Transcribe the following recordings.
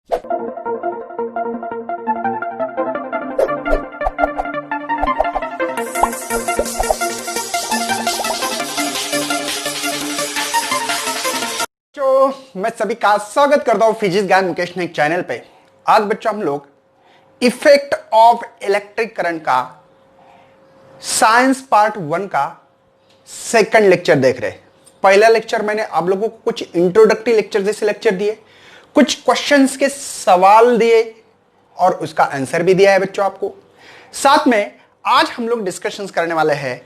मैं सभी का स्वागत करता हूं फिजिक्स ज्ञान मुकेश ने चैनल पे। आज बच्चों हम लोग इफेक्ट ऑफ इलेक्ट्रिक करंट का साइंस पार्ट 1 का सेकंड लेक्चर देख रहे हैं। पहला लेक्चर मैंने आप लोगों को कुछ इंट्रोडक्टरी लेक्चर जैसे लेक्चर दिए, कुछ क्वेश्चंस के सवाल दिए और उसका आंसर भी दिया है बच्चों आपको। साथ में आज हम लोग डिस्कशंस करने वाले हैं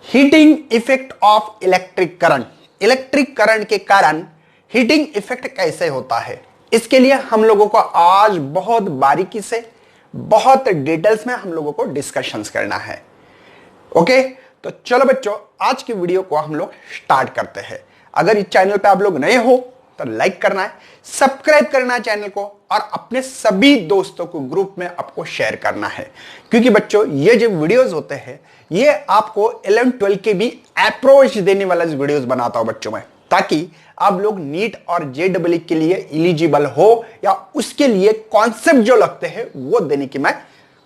heating effect of electric current. Electric current के कारण हीटिंग इफेक्ट कैसे होता है, इसके लिए हम लोगों को आज बहुत बारीकी से, बहुत डिटेल्स में हम लोगों को डिस्कशंस करना है। ओके, तो चलो बच्चों आज की वीडियो को हम लोग स्टार्ट करते हैं। अगर इस चैनल पे आप लोग नए हो तो लाइक करना है, सब्सक्राइब करना है चैनल को और अपने सभी दोस्तों को ग्रुप में आपको शेयर करना है, क्योंकि बच्चों ये जो वीडियोस होते हैं ये आपको 11-12 के भी अप्रोच देने वाला वीडियोस बनाता हूं बच्चों में, ताकि आप लोग नीट और जेईई के लिए एलिजिबल हो या उसके लिए कॉन्सेप्ट जो लगते हैं वो देने की मैं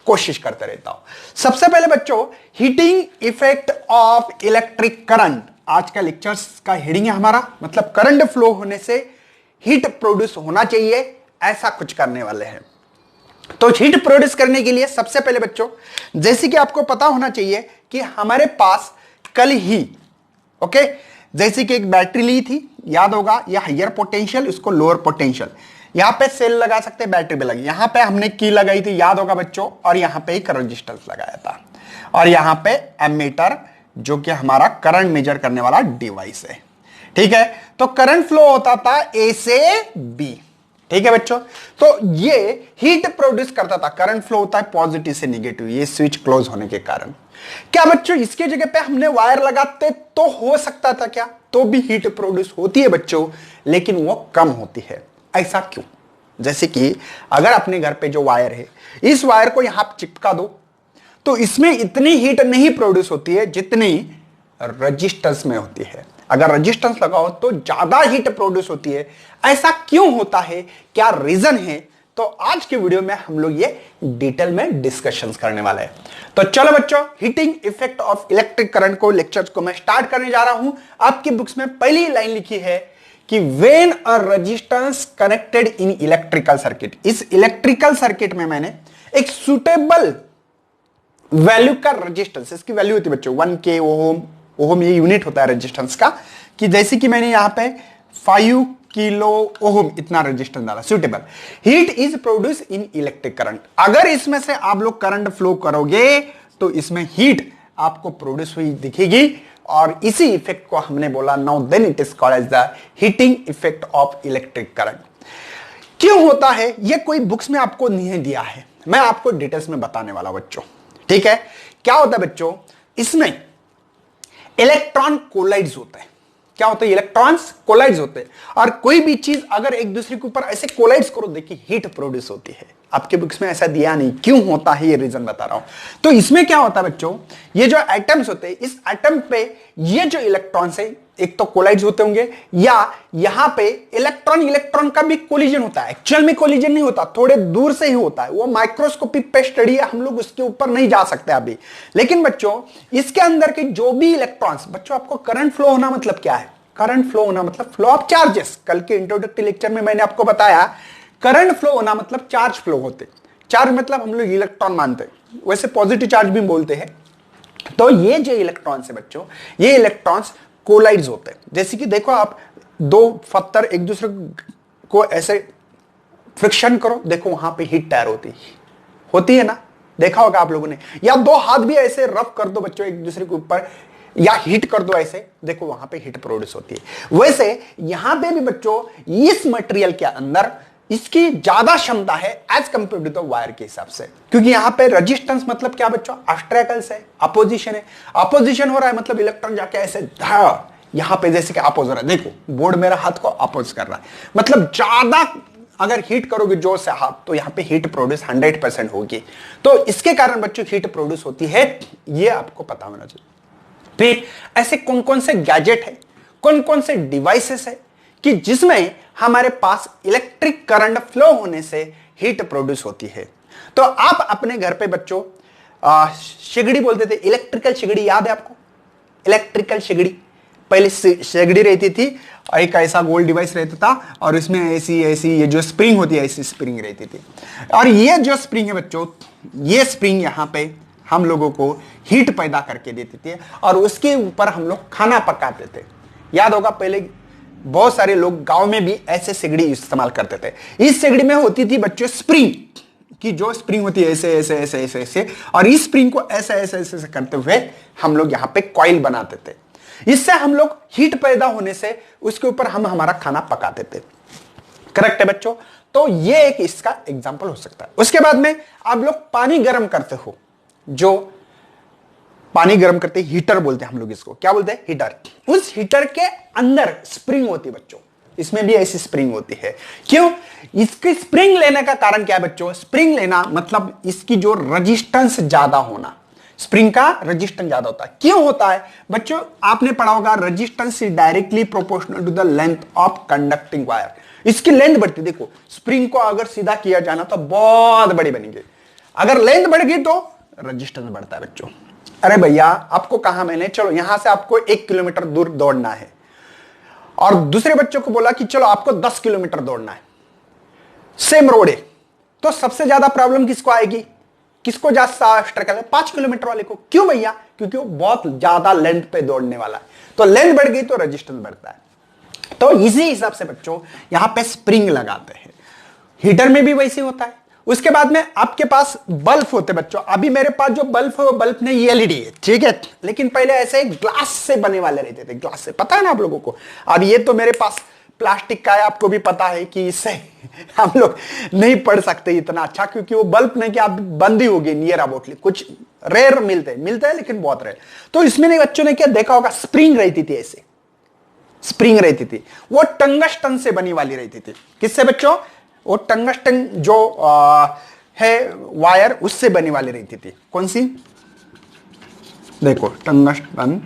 कोशिश करते रहता हूं। सबसे पहले बच्चों heating effect of electric current, आज का लेक्चर्स का हेडिंग है हमारा, मतलब करंट फ्लो होने से हीट प्रोड्यूस होना चाहिए, ऐसा कुछ करने वाले हैं। तो हीट प्रोड्यूस करने के लिए सबसे पहले बच्चों जैसे कि आपको पता होना चाहिए कि हमारे पास कल ही जैसे कि एक बैटरी ली थी, याद होगा, यह हायर पोटेंशियल, इसको लोअर पोटेंशियल, यहां पे सेल लगा सकते हैं, बैटरी भी लगी, यहां पे हमने की लगाई थी, याद होगा बच्चों, और यहां पे एक रेजिस्टेंस लगाया था और यहां पे एमीटर जो कि हमारा करंट मेजर करने वाला डिवाइस है। ठीक है, तो करंट फ्लो होता था ए से बी। ठीक है बच्चों, तो ये हीट प्रोड्यूस करता था, करंट फ्लो होता है पॉजिटिव से निगेटिव, ये स्विच क्लोज होने के कारण। क्या बच्चों इसके जगह पे हमने वायर लगाते तो हो सकता था क्या, तो भी हीट प्रोड्यूस होती है बच्चों, लेकिन वो कम होती है। ऐसा क्यों? जैसे कि अगर अपने घर पे जो वायर है, इस वायर को यहां चिपका दो तो इसमें इतनी हीट नहीं प्रोड्यूस होती है जितनी रेजिस्टेंस में होती है। अगर रेजिस्टेंस लगाओ तो ज्यादा हीट प्रोड्यूस होती है। ऐसा क्यों होता है, क्या रीजन है, तो आज के वीडियो में हम लोग ये डिटेल में डिस्कशंस करने वाले हैं। तो चलो बच्चों heating effect of electric current को लेक्चर को मैं स्टार्ट करने जा रहा हूं। आपकी बुक्स में पहली लाइन लिखी है कि when a resistance connected in electrical circuit, इस इलेक्ट्रिकल सर्किट में मैंने एक सुटेबल वैल्यू का रेजिस्टेंस, इसकी वैल्यू होती है बच्चों 1K ओम, ओम ये यूनिट होता है रेजिस्टेंस का, कि जैसे कि मैंने यहां पे 5 किलो ओम इतना रेजिस्टेंस डाला, suitable heat is produce in electric current. अगर इसमें से आप लोग करंट फ्लो करोगे तो इसमें हीट आपको प्रोड्यूस हुई दिखेगी, और इसी इफेक्ट को हमने बोला now then it is called as the heating effect of electric current. क्यों होता है ये कोई बुक्स में आपको नहीं दिया है, मैं आपको डिटेल्स में बताने वाला बच्चों। ठीक है, क्या होता है बच्चों, इसमें इलेक्ट्रॉन कोलाइड्स होते हैं। क्या होता है, इलेक्ट्रॉन्स कोलाइड्स होते हैं, और कोई भी चीज अगर एक दूसरे के ऊपर ऐसे कोलाइड्स करो, देखिए हीट प्रोड्यूस होती है। आपके बुक्स में ऐसा दिया नहीं, क्यों होता है ये रीजन बता रहा हूं। तो इसमें क्या होता है बच्चों, ये जो एटम्स होते हैं, इस एटम पे ये जो इलेक्ट्रॉन्स है, एक तो कोलाइड्स होते होंगे, या यहां पे इलेक्ट्रॉन इलेक्ट्रॉन का भी कोलिजन होता है। एक्चुअल में कोलिजन नहीं होता, थोड़े दूर से ही होता है, वो माइक्रोस्कोपिक पे स्टडी है, हम लोग उसके ऊपर नहीं जा सकते अभी। लेकिन बच्चों इसके अंदर के जो भी इलेक्ट्रॉन्स, बच्चों आपको करंट फ्लो होना मतलब क्या है, करंट फ्लो होना मतलब फ्लो ऑफ चार्जेस। कल के इंट्रोडक्टरी लेक्चर में मैंने आपको बताया करंट फ्लो होना मतलब चार्ज फ्लो होते। चार्ज मतलब हम लोग इलेक्ट्रॉन मानते हैं, वैसे पॉजिटिव चार्ज भी बोलते हैं। तो ये जो इलेक्ट्रॉन्स है बच्चों, ये इलेक्ट्रॉन्स कोलाइड्स होते हैं। जैसे कि देखो आप दो पत्थर एक दूसरे को ऐसे फ्रिक्शन करो, देखो वहां पे हीट तैयार होती है ना, देखा होगा आप लोगों ने। या दो हाथ भी ऐसे रफ कर दो बच्चों एक दूसरे के ऊपर, या हीट कर दो ऐसे, देखो वहां पे हीट प्रोड्यूस होती है। वैसे यहां पे भी बच्चों इस मटेरियल के अंदर इसकी ज्यादा क्षमता है as compare to the wire के हिसाब से, क्योंकि यहां पे रेजिस्टेंस मतलब क्या बच्चों, ऑब्स्ट्रैकल्स है, अपोजिशन है। अपोजिशन हो रहा है मतलब इलेक्ट्रॉन जाके ऐसे यहां पे जैसे कि अपोज हो रहा है, देखो बोर्ड मेरा हाथ को अपोज कर रहा है, मतलब ज्यादा अगर हीट करोगे जोर से हाथ तो यहां पे हीट प्रोड्यूस 100% होगी। तो इसके कारण बच्चों हीट प्रोड्यूस होती है, ये आपको पता होना चाहिए। फिर ऐसे कौन कौन से गैजेट है, कौन कौन से डिवाइसेस है कि जिसमें हमारे पास इलेक्ट्रिक करंट फ्लो होने से हीट प्रोड्यूस होती है। तो आप अपने घर पे बच्चों सिगड़ी बोलते थे, इलेक्ट्रिकल सिगड़ी याद है आपको? इलेक्ट्रिकल सिगड़ी, पहले सिगड़ी रहती थी, एक ऐसा गोल डिवाइस रहता था और इसमें ऐसी ऐसी ये जो स्प्रिंग होती है ऐसी स्प्रिंग रहती थी। और ये जो स्प्रिंग है बच्चों, ये स्प्रिंग यहां पे हम लोगों को हीट पैदा करके देती थी और उसके ऊपर हम लोग खाना पकाते थे। याद होगा पहले बहुत सारे लोग गांव में भी ऐसे सिगड़ी इस्तेमाल करते थे। इस सिगड़ी में होती थी बच्चों स्प्रिंग की, जो स्प्रिंग होती है ऐसे ऐसे ऐसे ऐसे ऐसे, और इस स्प्रिंग को ऐसे ऐसे ऐसे करते हुए हम लोग यहाँ पे कॉइल बनाते थे। इससे हम लोग हीट पैदा होने से उसके ऊपर हम हमारा खाना पकाते थे। करेक्ट है बच्चों? तो ये एक इसका एग्जाम्पल हो सकता है। उसके बाद में आप लोग पानी गर्म करते हो, जो पानी गर्म करते हीटर बोलते हैं हम लोग इसको, क्या बोलते हैं? हीटर। उस हीटर के अंदर स्प्रिंग होती है बच्चों, इसमें भी ऐसी स्प्रिंग होती है। क्यों? इसकी स्प्रिंग लेने का कारण क्या है बच्चों? स्प्रिंग लेना मतलब इसकी जो रेजिस्टेंस ज्यादा होना, स्प्रिंग का रेजिस्टेंस ज्यादा होता है। क्यों होता है बच्चों? आपने पढ़ा होगा resistance is directly proportional to the length of conducting wire. इसकी लेंथ बढ़ती, देखो स्प्रिंग को अगर सीधा किया जाना तो बहुत बड़ी बनेगी, अगर लेंथ बढ़ गई तो रेजिस्टेंस बढ़ता है बच्चों। अरे भैया आपको कहा मैंने, चलो यहां से आपको 1 किलोमीटर दूर दौड़ना है और दूसरे बच्चों को बोला कि चलो आपको 10 किलोमीटर दौड़ना है, सेम रोड है, तो सबसे ज्यादा प्रॉब्लम किसको आएगी? किसको ज्यादा स्ट्रगल है? 5 किलोमीटर वाले को। क्यों भैया? क्योंकि वो बहुत ज्यादा लेंथ पे दौड़ने वाला है, तो लेंथ बढ़ गई तो रेजिस्टेंस बढ़ता है। तो इसी हिसाब से बच्चों यहां पे स्प्रिंग लगाते हैं। हीटर में भी वैसे होता है। उसके बाद में आपके पास बल्ब होते बच्चों। अभी मेरे पास जो बल्ब है वो बल्ब नहीं एलईडी है, ठीक है, लेकिन पहले ऐसे ग्लास से बने वाले रहते थे, ग्लास से, पता है ना आप लोगों को। अब ये तो मेरे पास प्लास्टिक का है, आपको भी पता है कि इससे हम लोग नहीं पढ़ सकते इतना अच्छा, क्योंकि वो बल्ब नहीं कि आप बंद ही होगी नियर अबाउटली, कुछ रेयर मिलते हैं लेकिन बहुत रेयर। तो इसमें नहीं बच्चों ने क्या देखा होगा, स्प्रिंग रहती थी, ऐसे स्प्रिंग रहती थी, वो टंगस्टन से बनी वाली रहती थी। किससे बच्चों? वो टंगस्टन जो है वायर, उससे बनी वाली रहती थी। कौन सी? देखो टंगस्टन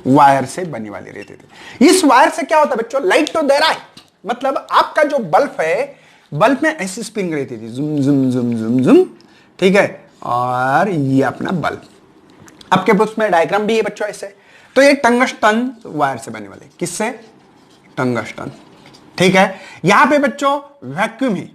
वायर से बनी वाली रहती थी। इस वायर से क्या होता है बच्चों? लाइट तो दे रहा है, मतलब आपका जो बल्ब है, बल्ब में ऐसी स्प्रिंग रहती थी, जुम जुम जुम जुम जुम, ठीक है, और ये अपना बल्ब, आपके पास में डायग्राम भी है बच्चों ऐसे। तो ये टंगस्टन वायर से बने वाले, किससे? टंगस्टन, ठीक है। यहां पे बच्चों वैक्यूम है।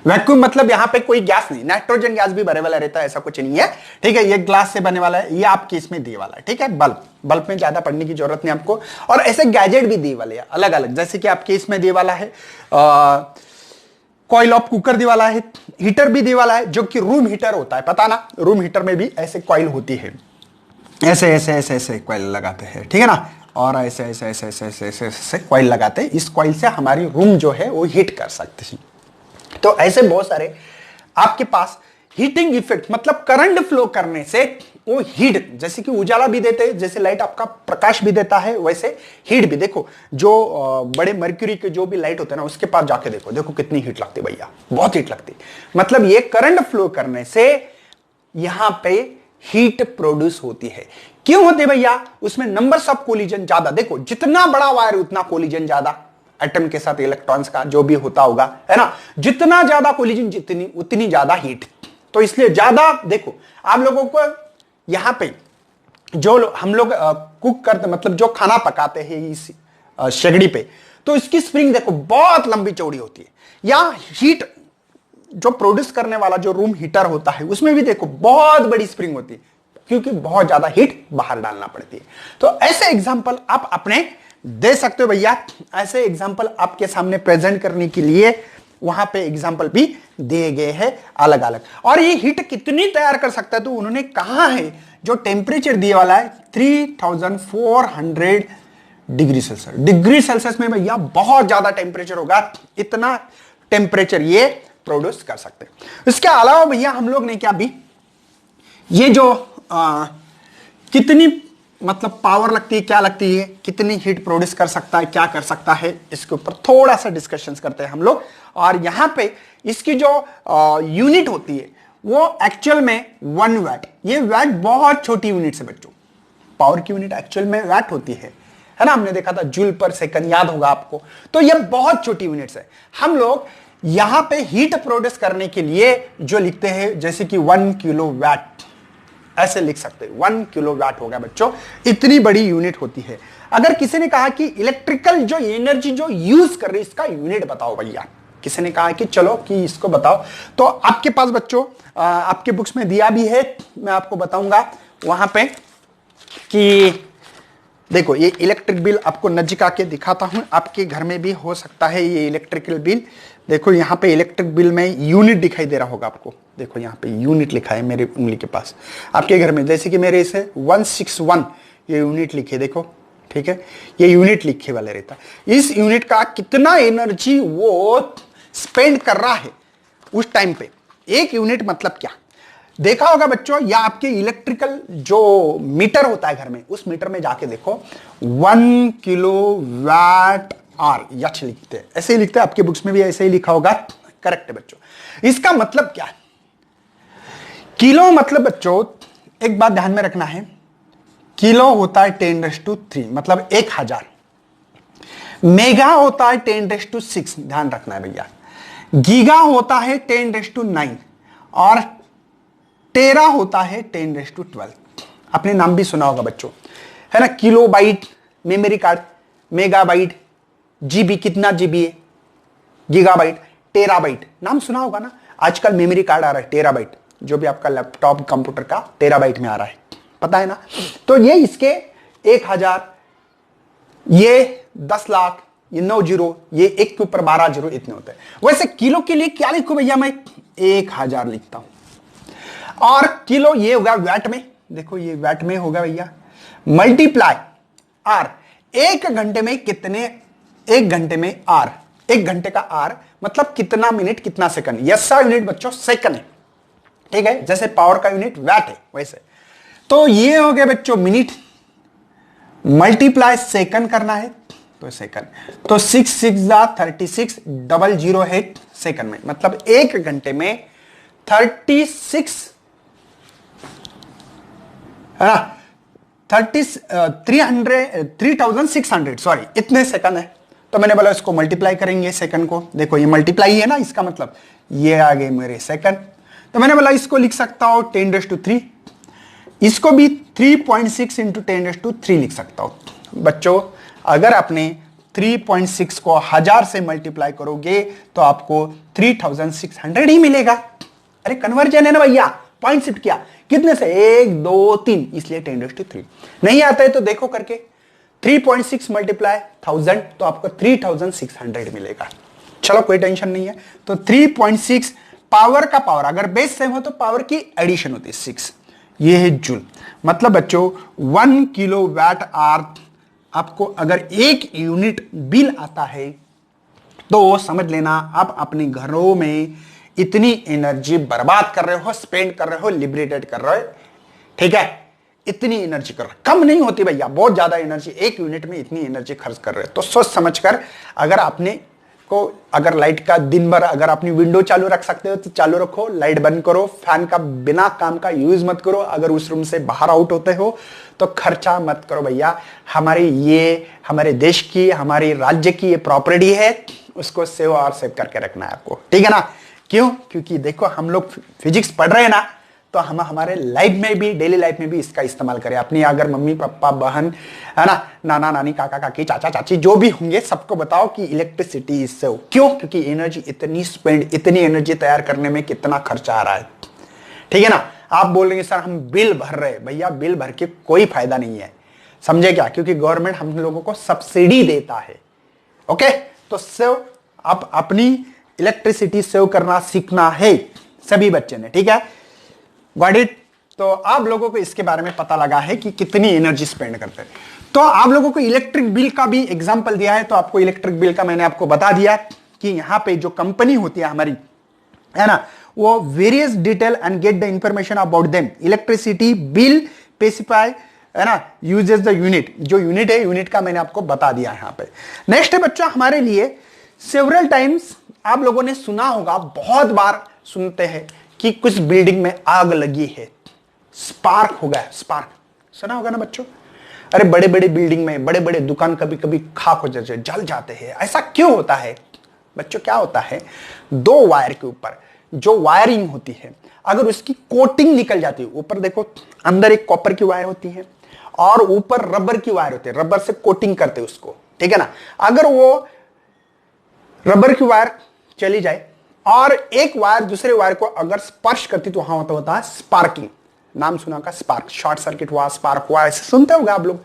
वैक्यूम मतलब यहां पे कोई गैस नहीं, नाइट्रोजन गैस भी भरे वाला रहता है, ऐसा कुछ नहीं है, ठीक है। ये ग्लास से बने वाला है, ये आपके इसमें दिए वाला है, ठीक है। बल्ब में ज्यादा पढ़ने की जरूरत नहीं आपको। और ऐसे गैजेट भी दिए वाले हैं अलग अलग, जैसे कि आपके इसमें दिए वाला है कॉइल ऑफ कुकर दिए वाला है, हीटर भी दिए वाला है, जो कि रूम हीटर होता है, पता ना, रूम हीटर में भी ऐसे कॉइल होती है, ऐसे ऐसे ऐसे ऐसे कॉइल लगाते हैं, ठीक है ना, और ऐसे ऐसे ऐसे ऐसे ऐसे ऐसे ऐसे कॉइल लगाते हैं। इस कॉइल से हमारी रूम जो है वो हीट कर सकते हैं। तो ऐसे बहुत सारे आपके पास हीटिंग इफेक्ट, मतलब करंट फ्लो करने से वो हीट, जैसे कि उजाला भी देते हैं, जैसे लाइट आपका प्रकाश भी देता है, वैसे हीट भी। देखो जो बड़े मर्क्यूरी के जो भी लाइट होते हैं ना, उसके पास जाके देखो, देखो कितनी हीट लगती है भैया, बहुत हीट लगती है। मतलब ये करंट फ्लो करने से यहां पे हीट प्रोड्यूस होती है। क्यों होती है भैया? उसमें नंबर्स ऑफ कोलिजन ज्यादा, देखो जितना बड़ा वायर उतना कोलिजन ज्यादा, एटम के साथ इलेक्ट्रॉन्स का जो भी होता होगा, है ना, जितना ज्यादा कोलिजन जितनी उतनी ज्यादा हीट। तो इसलिए ज्यादा, देखो आप लोगों को यहां पे जो हम लोग कुक करते, मतलब जो खाना पकाते हैं इस शेगड़ी पे, तो इसकी स्प्रिंग देखो बहुत लंबी चौड़ी होती है। या हीट जो प्रोड्यूस करने वाला जो रूम हीटर होता है, उसमें भी देखो बहुत बड़ी स्प्रिंग होती है, क्योंकि बहुत ज्यादा हीट बाहर डालना पड़ती है। तो ऐसे एग्जांपल आप अपने दे सकते हो भैया। ऐसे एग्जांपल आपके सामने प्रेजेंट करने के लिए वहां पे एग्जांपल भी दिए गए हैं अलग अलग। और ये हीट कितनी तैयार कर सकता है, तो उन्होंने कहा है जो टेम्परेचर दिए वाला है 3400 डिग्री सेल्सियस। डिग्री सेल्सियस में भैया बहुत ज्यादा टेम्परेचर होगा, इतना टेम्परेचर ये प्रोड्यूस कर सकते हैं। इसके अलावा भैया हम लोग ने क्या भी, ये जो कितनी मतलब पावर लगती है, क्या लगती है, कितनी हीट प्रोड्यूस कर सकता है, क्या कर सकता है, इसके ऊपर थोड़ा सा डिस्कशन करते हैं हम लोग। और यहां पे इसकी जो यूनिट होती है वो एक्चुअल में 1 वैट। ये वैट बहुत छोटी यूनिट है बच्चों, पावर की यूनिट एक्चुअल में वैट होती है है ना, हमने देखा था जूल पर सेकंड, याद होगा आपको। तो ये बहुत छोटी यूनिट्स है। हम लोग यहां पे हीट प्रोड्यूस करने के लिए जो लिखते हैं, जैसे कि 1 किलोवाट ऐसे लिख सकते हैं। 1 किलोवाट हो गया बच्चों, इतनी बड़ी यूनिट होती है। अगर किसी ने कहा कि इलेक्ट्रिकल जो एनर्जी जो यूज कर रही है इसका यूनिट बताओ भैया, किसी ने कहा कि चलो कि इसको बताओ, तो आपके पास बच्चों आपके बुक्स में दिया भी है, मैं आपको बताऊंगा वहां पे कि देखो ये इलेक्ट्रिक बिल आपको नजदीक आके दिखाता हूं, आपके घर में भी हो सकता है ये इलेक्ट्रिकल बिल। देखो यहाँ पे इलेक्ट्रिक बिल में यूनिट दिखाई दे रहा होगा आपको, देखो यहाँ पे यूनिट लिखा है मेरी उंगली के पास। आपके घर में जैसे कि मेरे इसे 161 ये यूनिट लिखे, देखो ठीक है, ये यूनिट लिखे वाले रहता है। इस यूनिट का कितना एनर्जी वो स्पेंड कर रहा है उस टाइम पे, एक यूनिट मतलब क्या देखा होगा बच्चों, या आपके इलेक्ट्रिकल जो मीटर होता है घर में, उस मीटर में जाके देखो 1 किलोवाट आर यच लिखते हैं, ऐसे ही लिखते हैं, आपके बुक्स में भी ऐसे ही लिखा होगा, करेक्ट है बच्चों। इसका मतलब क्या है, किलो मतलब बच्चों एक बात ध्यान में रखना है, किलो होता है 10⁻³ मतलब 1000, मेगा होता है 10⁻6, ध्यान रखना है भैया, गीगा होता है 10⁻9 और टेरा होता है 10⁻12। आपने नाम भी सुना होगा बच्चों, है ना, kilo byte memory card, mega bite GB कितना जीबी है, गीगाबाइट, टेराबाइट नाम सुना होगा ना। आजकल मेमोरी कार्ड आ रहा है टेराबाइट, जो भी आपका लैपटॉप कंप्यूटर का टेराबाइट में आ रहा है, पता है ना। तो ये इसके 1000, ये 10 लाख, ये 9 जीरो, ये 1 के ऊपर 12 जीरो इतने होते हैं। वैसे किलो के लिए क्या लिखूं भैया, मैं 1000 लिखता हूं, और किलो ये होगा वैट में, देखो ये वैट में होगा भैया, मल्टीप्लाई आर, 1 घंटे में कितने, 1 घंटे में आर, 1 घंटे का आर मतलब कितना मिनट कितना सेकंड, यस यूनिट बच्चों सेकंड है, ठीक है, जैसे पावर का यूनिट वैट है वैसे। तो ये हो गया बच्चों मिनट, मल्टीप्लाई सेकंड करना है तो सेकंड, तो 6 6 36 0 है सेकंड में, मतलब 1 घंटे में 36 3600 सॉरी इतने सेकंड है। तो मैंने बोला इसको मल्टीप्लाई करेंगे सेकंड को, देखो ये मल्टीप्लाई है ना, इसका मतलब ये आ गए मेरे सेकंड। तो मैंने बोला इसको लिख सकता हूं 10⁻3, इसको भी 3.6 इंटू 10⁻3 लिख सकता हूं। बच्चों अगर आपने 3.6 को 1000 से मल्टीप्लाई करोगे तो आपको 3600 ही मिलेगा। अरे कन्वर्जन है ना भैया, पॉइंट शिफ्ट किया, कितने से 1 2 3, इसलिए 10⁻3। नहीं आता है तो देखो करके 3.6 मल्टीप्लाई 1000 तो आपको 3600 मिलेगा। चलो कोई टेंशन नहीं है। तो 3.6 पावर का पावर, अगर बेस सेम हो तो पावर की एडिशन होती है 6, ये है जूल। मतलब बच्चों 1 किलोवाट आवर आपको अगर 1 यूनिट बिल आता है तो समझ लेना आप अपने घरों में इतनी एनर्जी बर्बाद कर रहे हो, स्पेंड कर रहे हो, लिबरेटेड कर रहे हो, ठीक है, इतनी एनर्जी कर रहे हो। कम नहीं होती भैया, बहुत ज्यादा एनर्जी, 1 यूनिट में इतनी एनर्जी खर्च कर रहे हो। तो सोच समझकर, अगर आपने को अगर लाइट का दिन भर अगर अपनी विंडो चालू रख सकते हो तो चालू रखो, लाइट बंद करो, फैन का बिना काम का यूज मत करो। अगर उस रूम से बाहर आउट होते हो तो खर्चा मत करो भैया। हमारे देश की, हमारे राज्य की ये प्रॉपर्टी है, उसको सेव और सेव करके रखना है आपको, ठीक है ना। क्यों? क्योंकि देखो हम लोग फिजिक्स पढ़ रहे हैं ना, तो हम हमारे लाइफ में भी, डेली लाइफ में भी इसका इस्तेमाल करें। अपनी अगर मम्मी पापा बहन है ना, नाना नानी काका काकी चाचा चाची जो भी होंगे सबको बताओ कि इलेक्ट्रिसिटी इज सेव। क्यों? क्योंकि एनर्जी इतनी स्पेंड, इतनी एनर्जी तैयार करने में कितना खर्चा आ रहा है, ठीक है ना। आप बोलेंगे सर हम बिल भर रहे, भैया बिल भर के कोई फायदा नहीं है, समझे क्या? क्योंकि गवर्नमेंट हम लोगों को सब्सिडी देता है। ओके, तो सेव, आप अपनी इलेक्ट्रिसिटी सेव करना सीखना है सभी बच्चे ने, ठीक है, गॉट इट। तो आप लोगों को इसके बारे में पता लगा है कि कितनी एनर्जी स्पेंड करते हैं। तो आप लोगों को इलेक्ट्रिक बिल का भी एग्जांपल दिया है, तो आपको इलेक्ट्रिक बिल का मैंने आपको बता दिया कि यहां पे जो कंपनी होती है हमारी, है ना, वो various detail and get the information about them. Electricity bill specify, है ना, यूजेस द यूनिट, जो यूनिट है यूनिट का मैंने आपको बता दिया यहां पे। नेक्स्ट है बच्चा हमारे लिए, सेवरल टाइम्स आप लोगों ने सुना होगा, बहुत बार सुनते हैं कि कुछ बिल्डिंग में आग लगी है, स्पार्क हो गया, स्पार्क सुना होगा ना बच्चों। अरे बड़े बड़े बिल्डिंग में बड़े बड़े दुकान कभी कभी खाक हो जाते, जल जाते हैं। ऐसा क्यों होता है बच्चों? क्या होता है, दो वायर के ऊपर जो वायरिंग होती है, अगर उसकी कोटिंग निकल जाती है, ऊपर देखो अंदर एक कॉपर की वायर होती है और ऊपर रबर की वायर होती है, रबर से कोटिंग करते हैं उसको, ठीक है ना। अगर वो रबर की वायर चली जाए और एक वायर दूसरे वायर को अगर स्पर्श करती तो वहां होता है स्पार्किंग। नाम सुना का स्पार्क, शॉर्ट सर्किट हुआ, स्पार्क हुआ, ऐसे सुनते होगा आप लोग।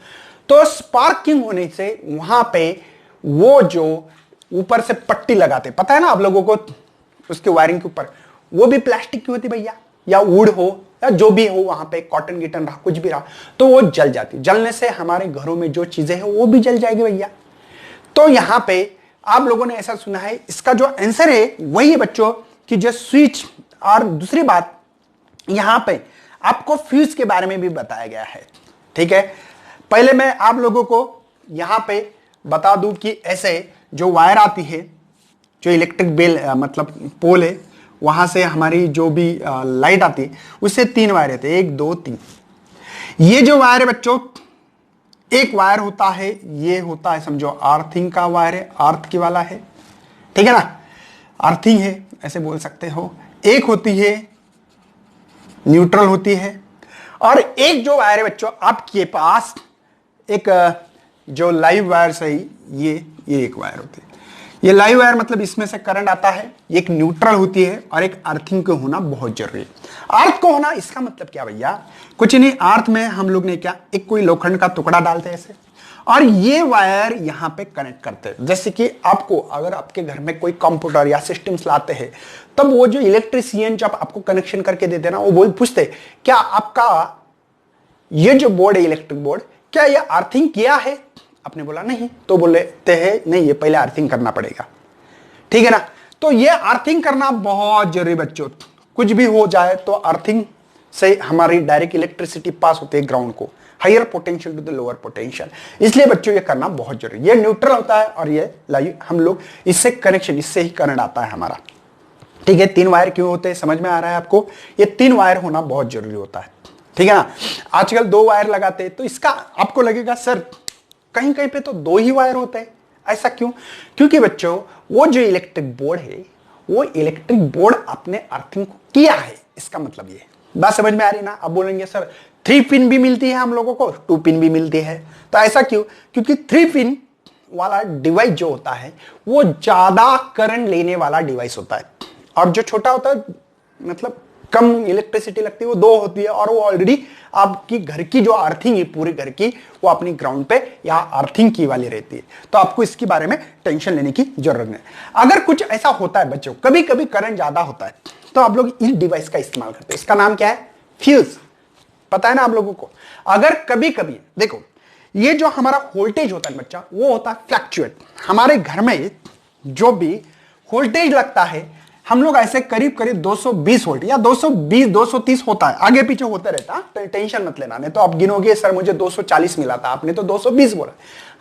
तो स्पार्किंग होने से वहां पे वो जो ऊपर से पट्टी लगाते, पता है ना आप लोगों को, उसके वायरिंग के ऊपर, वो भी प्लास्टिक की होती भैया, या वुड हो या जो भी हो, वहां पे कॉटन गिटन रहा, कुछ भी रहा, तो वो जल जाती। जलने से हमारे घरों में जो चीजें हैं वो भी जल जाएगी भैया। तो यहां पे आप लोगों ने ऐसा सुना है, इसका जो आंसर है वही है बच्चों कि जो स्विच। और दूसरी बात, यहां पे आपको फ्यूज के बारे में भी बताया गया है, ठीक है। पहले मैं आप लोगों को यहां पे बता दूं कि ऐसे जो वायर आती है, जो इलेक्ट्रिक बेल मतलब पोल है, वहां से हमारी जो भी लाइट आती है, उससे 3 वायर रहते हैं, 1 2 3। ये जो वायर है बच्चों, एक वायर होता है, ये होता है समझो अर्थिंग का वायर है, अर्थ की वाला है, ठीक है ना, अर्थिंग है ऐसे बोल सकते हो। एक होती है न्यूट्रल होती है, और एक जो वायर है बच्चों आपके पास, एक जो लाइव वायर से ही ये एक वायर होती है। ये लाइव वायर मतलब इसमें से करंट आता है, एक न्यूट्रल होती है और एक अर्थिंग को होना बहुत जरूरी है। अर्थ को होना इसका मतलब क्या भैया, कुछ नहीं, अर्थ में हम लोग ने क्या, एक कोई लोखंड का टुकड़ा डालते हैं ऐसे, और ये वायर यहां पे कनेक्ट करते हैं। जैसे कि आपको अगर आपके घर में कोई कंप्यूटर या सिस्टम्स लाते हैं, तब वो जो इलेक्ट्रिशियन जब आपको कनेक्शन करके देते ना, वो पूछते क्या आपका ये जो बोर्ड है, इलेक्ट्रिक बोर्ड, क्या ये अर्थिंग किया है? आपने बोला नहीं, तो बोलते हैं नहीं, ये पहले अर्थिंग करना पड़ेगा, ठीक है ना। तो ये अर्थिंग करना बहुत जरूरी बच्चों। कुछ भी हो जाए तो अर्थिंग से हमारी डायरेक्ट इलेक्ट्रिसिटी पास होती है ग्राउंड को, higher potential to the lower potential. इसलिए बच्चों ये करना बहुत जरूरी। ये न्यूट्रल होता है और ये लाइव, हम लोग इससे कनेक्शन, इससे ही करंट आता है हमारा, ठीक है। 3 वायर क्यों होते हैं समझ में आ रहा है आपको? ये 3 वायर होना बहुत जरूरी होता है, ठीक है ना। आजकल 2 वायर लगाते हैं, तो इसका आपको लगेगा सर कहीं कहीं पे तो 2 ही वायर होते हैं, ऐसा क्यों? क्योंकि बच्चों वो जो इलेक्ट्रिक बोर्ड है, वो इलेक्ट्रिक बोर्ड अपने अर्थिंग को किया है, इसका मतलब ये बात समझ में आ रही ना। अब बोलेंगे सर 3 पिन भी मिलती है हम लोगों को, 2 पिन भी मिलती है, तो ऐसा क्यों? क्योंकि 3 पिन वाला डिवाइस जो होता है वो ज्यादा करंट लेने वाला डिवाइस होता है, और जो छोटा होता है मतलब कम इलेक्ट्रिसिटी लगती है, वो 2 होती है, और वो ऑलरेडी आपकी घर की जो अर्थिंग है पूरे घर की, वो अपनी ग्राउंड पे या अर्थिंग की वाली रहती है। तो आपको इसके बारे में टेंशन लेने की जरूरत नहीं। अगर कुछ ऐसा होता है बच्चों, कभी कभी करंट ज्यादा होता है, तो आप लोग इस डिवाइस का इस्तेमाल करते हैं। इसका नाम क्या है? फ्यूज। पता है ना आप लोगों को? अगर कभी कभी देखो, ये जो हमारा वोल्टेज होता है बच्चा, वो होता है फ्लक्चुएट। हमारे घर में जो भी वोल्टेज लगता है, हम लोग ऐसे करीब करीब 220 वोल्ट या 220 230 होता है, आगे पीछे होता रहता, तो टेंशन मत लेना। नहीं तो आप गिनोगे सर मुझे 240 मिला था, आपने तो 220 बोला।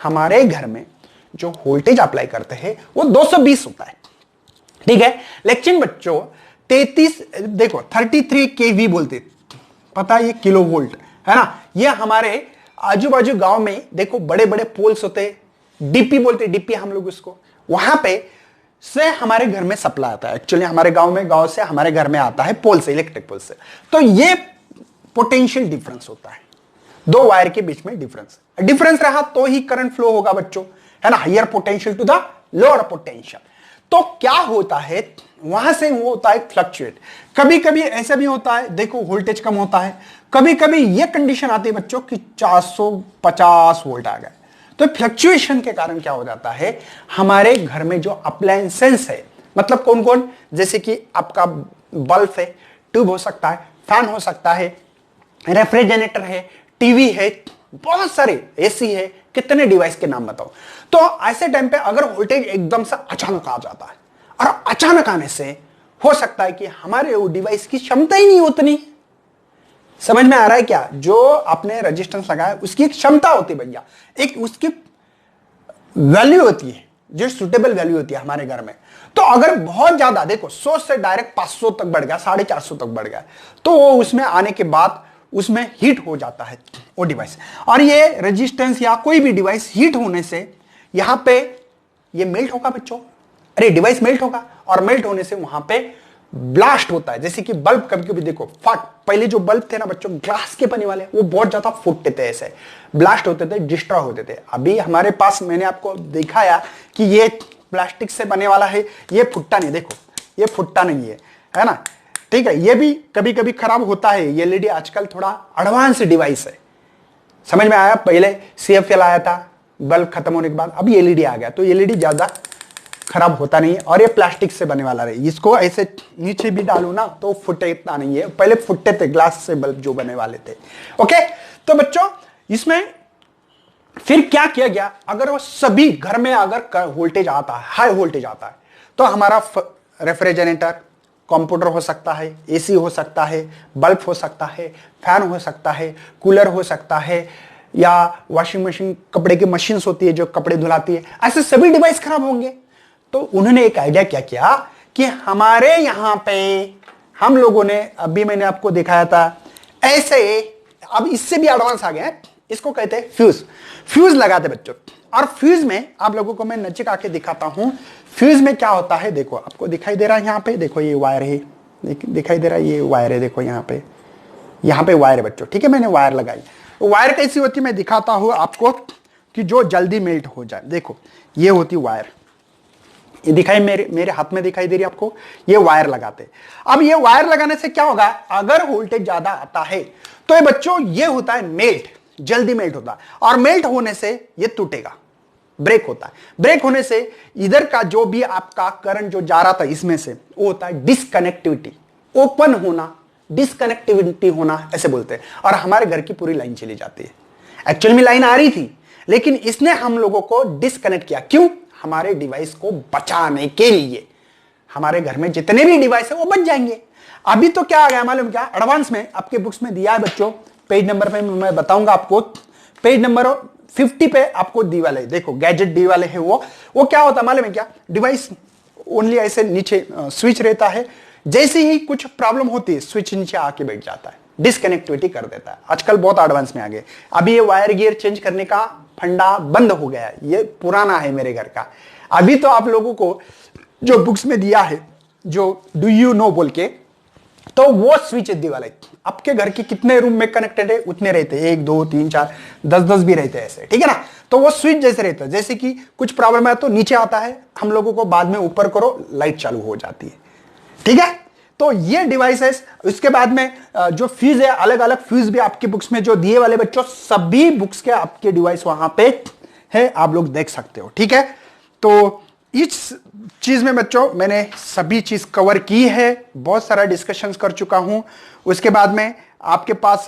हमारे घर में जो वोल्टेज अप्लाई करते हैं वो 220 होता है, ठीक है। लेकिन बच्चों 33 देखो 33 केवी बोलते, पता है ये किलो वोल्ट है ना। ये हमारे आजू बाजू गांव में देखो बड़े बड़े पोल्स होते हैं, डीपी बोलते, डीपी हम लोग उसको, वहां पे से हमारे घर में सप्लाई आता है। एक्चुअली हमारे गांव में, गांव से हमारे घर में आता है पोल से, इलेक्ट्रिक पोल से। तो ये पोटेंशियल डिफरेंस होता है, 2 वायर के बीच में डिफरेंस रहा तो ही करंट फ्लो होगा बच्चों, है ना, higher potential to the lower potential. तो क्या होता है, वहां से वो होता है फ्लक्चुएट। कभी कभी ऐसा भी होता है, देखो वोल्टेज कम होता है, कभी कभी ये कंडीशन आती है बच्चों कि 450 वोल्ट आ गए। तो फ्लक्चुएशन के कारण क्या हो जाता है, हमारे घर में जो अप्लायंसेस है, मतलब कौन कौन, जैसे कि आपका बल्ब है, ट्यूब हो सकता है, फैन हो सकता है, रेफ्रिजरेटर है, टीवी है, बहुत सारे एसी है, कितने डिवाइस के नाम बताओ। तो ऐसे टाइम पे अगर वोल्टेज एकदम से अचानक आ जाता है, और अचानक आने से हो सकता है कि हमारे वो डिवाइस की क्षमता ही नहीं उतनी, समझ में आ रहा है क्या? जो आपने रेजिस्टेंस लगाया उसकी एक क्षमता होती है भैया, एक उसकी वैल्यू होती है, जो सुटेबल वैल्यू होती है हमारे घर में। तो अगर बहुत ज्यादा देखो 100 से डायरेक्ट 500 तक बढ़ गया, 450 तक बढ़ गया, तो वो उसमें आने के बाद उसमें हीट हो जाता है वो डिवाइस। और ये रेजिस्टेंस या कोई भी डिवाइस हीट होने से यहां पे ये मेल्ट होगा बच्चों, अरे डिवाइस मेल्ट होगा, और मेल्ट होने से वहां पे ब्लास्ट होता है। जैसे कि बल्ब कभी कभी देखो फट, पहले जो बल्ब थे ना बच्चों ग्लास के बने वाले, वो बहुत ज्यादा फूटते थे, ऐसे ब्लास्ट होते थे, डिस्ट्रॉय होते थे। अभी हमारे पास मैंने आपको दिखाया कि ये प्लास्टिक से बने वाला है, ये फुटता नहीं, देखो ये फुटता नहीं है ना, ठीक है। ये भी कभी कभी खराब होता है। ये एलईडी आजकल थोड़ा एडवांस डिवाइस है, समझ में आया। पहले सीएफएल आया था, बल्ब खत्म होने के बाद अभी एलईडी आ गया, तो एलईडी ज्यादा खराब होता नहीं है। और ये प्लास्टिक से बने वाला है, इसको ऐसे नीचे भी डालो ना तो फुटे इतना नहीं है, पहले फुटते थे ग्लास से बल्ब जो बने वाले थे। ओके, तो बच्चों इसमें फिर क्या किया गया, अगर वो सभी घर में अगर वोल्टेज आता है, हाई वोल्टेज आता है, तो हमारा रेफ्रिजरेटर, कंप्यूटर हो सकता है, एसी हो सकता है, बल्ब हो सकता है, फैन हो सकता है, कूलर हो सकता है, या वॉशिंग मशीन, कपड़े की मशीन्स होती है जो कपड़े धुलाती है, ऐसे सभी डिवाइस खराब होंगे। तो उन्होंने एक आइडिया क्या किया कि हमारे यहां पे हम लोगों ने, अभी मैंने आपको दिखाया था ऐसे, अब इससे भी एडवांस आ गया, इसको कहते हैं फ्यूज। फ्यूज लगाते बच्चों, और फ्यूज में आप लोगों को मैं नजदीक आके दिखाता हूं। फ्यूज में क्या होता है, देखो आपको दिखाई दे रहा है यहाँ पे, देखो ये वायर है, दिखाई दे रहा है, ये वायर है, देखो यहाँ पे वायर है बच्चों, ठीक है। मैंने वायर लगाई, वायर कैसी होती है मैं दिखाता हूं आपको कि जो जल्दी मेल्ट हो जाए। देखो ये होती वायर, ये दिखाई मेरे हाथ में दिखाई दे रही है आपको, ये वायर लगाते। अब ये वायर लगाने से क्या होगा, अगर वोल्टेज ज्यादा आता है तो ये बच्चों ये होता है मेल्ट, जल्दी मेल्ट होता है, और मेल्ट होने से ये टूटेगा, ब्रेक होता है। ब्रेक होने से इधर का जो भी आपका करंट जो जा रहा था इसमें से, वो होता है डिस्कनेक्टिविटी, ओपन होना, डिस्कनेक्टिविटी होना ऐसे बोलते हैं, और हमारे घर की पूरी लाइन चली जाती है। एक्चुअल में लाइन आ रही थी, लेकिन इसने हम लोगों को डिस्कनेक्ट किया। क्यों? हमारे डिवाइस को बचाने के लिए। हमारे घर में जितने भी डिवाइस है वो बच जाएंगे। अभी तो क्या आ गया मालूम, क्या एडवांस में आपके बुक्स में दिया है बच्चों, पेज नंबर पे मैं बताऊंगा आपको, पेज नंबर 50 पे आपको दी वाले, देखो गैजेट दी वाले हैं। वो क्या होता है मालूम है क्या, डिवाइस ओनली ऐसे नीचे स्विच रहता है, जैसे ही कुछ प्रॉब्लम होती है स्विच नीचे आके बैठ जाता है, डिस्कनेक्टिविटी कर देता है। आजकल बहुत एडवांस में आ गए। अभी ये वायर गियर चेंज करने का फंडा बंद हो गया है, ये पुराना है मेरे घर का। अभी तो आप लोगों को जो बुक्स में दिया है, जो डू यू नो बोल के, तो वो स्विच दी वाला है। आपके घर के कितने रूम में कनेक्टेड है उतने रहते हैं, 1 2 3 4 10 भी रहते हैं ऐसे, ठीक है ना। तो वो स्विच जैसे रहता है, जैसे कि कुछ प्रॉब्लम है तो नीचे आता है, हम लोगों को बाद में ऊपर करो लाइट चालू हो जाती है, ठीक है। तो ये डिवाइसेस, उसके बाद में जो फ्यूज है, अलग अलग फ्यूज भी आपके बुक्स में जो दिए वाले बच्चों, सभी बुक्स के आपके डिवाइस वहां पे है, आप लोग देख सकते हो, ठीक है। तो इस चीज में बच्चों मैंने सभी चीज कवर की है, बहुत सारा डिस्कशंस कर चुका हूं। उसके बाद में आपके पास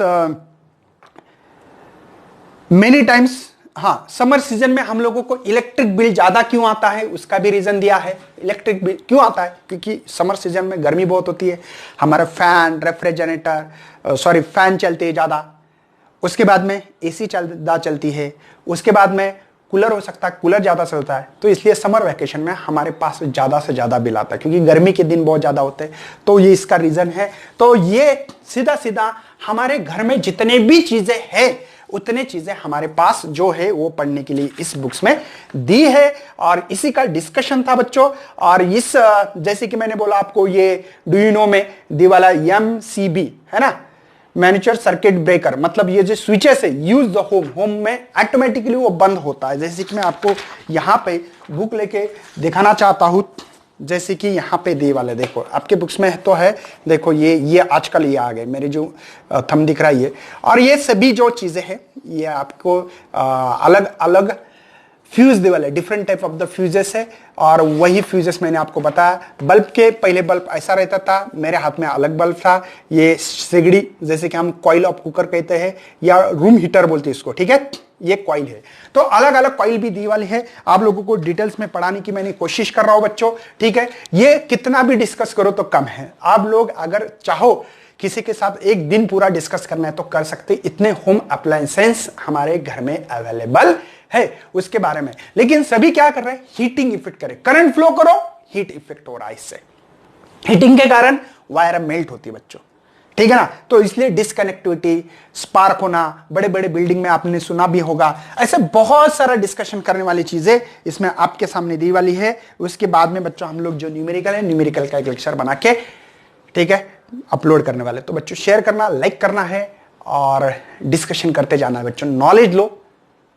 मेनी टाइम्स, हाँ, समर सीजन में हम लोगों को इलेक्ट्रिक बिल ज्यादा क्यों आता है उसका भी रीजन दिया है। इलेक्ट्रिक बिल क्यों आता है, क्योंकि समर सीजन में गर्मी बहुत होती है, हमारा फैन, रेफ्रिजरेटर, फैन चलते हैं ज्यादा, उसके बाद में एसी ज्यादा चलती है, उसके बाद में कूलर हो सकता है, कूलर ज्यादा चलता है। तो इसलिए समर वैकेशन में हमारे पास ज्यादा से ज्यादा बिल आता है, क्योंकि गर्मी के दिन बहुत ज्यादा होते हैं। तो ये इसका रीजन है। तो ये सीधा सीधा हमारे घर में जितने भी चीजें हैं उतने चीजें हमारे पास जो है वो पढ़ने के लिए इस बुक्स में दी है, और इसी का डिस्कशन था बच्चों। और इस जैसे कि मैंने बोला आपको, ये डू यू नो में दी वाला MCB है ना, मैनिचर सर्किट ब्रेकर, मतलब ये जो स्विचेस है यूज द होम में ऑटोमेटिकली वो बंद होता है। जैसे कि मैं आपको यहाँ पे बुक लेके दिखाना चाहता हूँ, जैसे कि यहाँ पे दी वाले, देखो आपके बुक्स में तो है, देखो ये आजकल ये आ गए, मेरे जो थंब दिख रहा है ये, और ये सभी जो चीजें हैं ये आपको अलग अलग फ्यूज दे वाले, different type of the fuses है। और वही फ्यूजेस मैंने आपको बताया। बल्ब के पहले बल्ब ऐसा रहता था, मेरे हाथ में अलग बल्ब था, ये सिगड़ी, जैसे कि हम कॉइल ऑफ कुकर कहते हैं या रूम हीटर बोलते हैं इसको, ठीक है, ये कॉइल है। तो अलग अलग कॉइल भी दी वाली है, आप लोगों को डिटेल्स में पढ़ाने की मैंने कोशिश कर रहा हूं बच्चों, ठीक है। ये कितना भी डिस्कस करो तो कम है। आप लोग अगर चाहो किसी के साथ एक दिन पूरा डिस्कस करना है तो कर सकते, इतने होम अप्लायंसेस हमारे घर में अवेलेबल है उसके बारे में। लेकिन सभी क्या कर रहे हैं, हीटिंग इफेक्ट करे, करंट फ्लो करो, हीट इफेक्ट हो रहा है। इससे हीटिंग के कारण वायर मेल्ट होती है बच्चों, ठीक है ना। तो इसलिए डिसकनेक्टिविटी, स्पार्क होना, बड़े बड़े बिल्डिंग में आपने सुना भी होगा, ऐसे बहुत सारा डिस्कशन करने वाली चीजें इसमें आपके सामने दी वाली है। उसके बाद में बच्चों हम लोग जो न्यूमेरिकल है, न्यूमेरिकल का एक लेक्चर बना के, ठीक है, अपलोड करने वाले। तो बच्चों शेयर करना, लाइक करना है और डिस्कशन करते जाना है बच्चों। नॉलेज लो,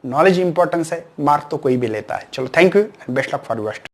नॉलेज इंपॉर्टेंस है, मार्क तो कोई भी लेता है। चलो thank you and best luck for your study.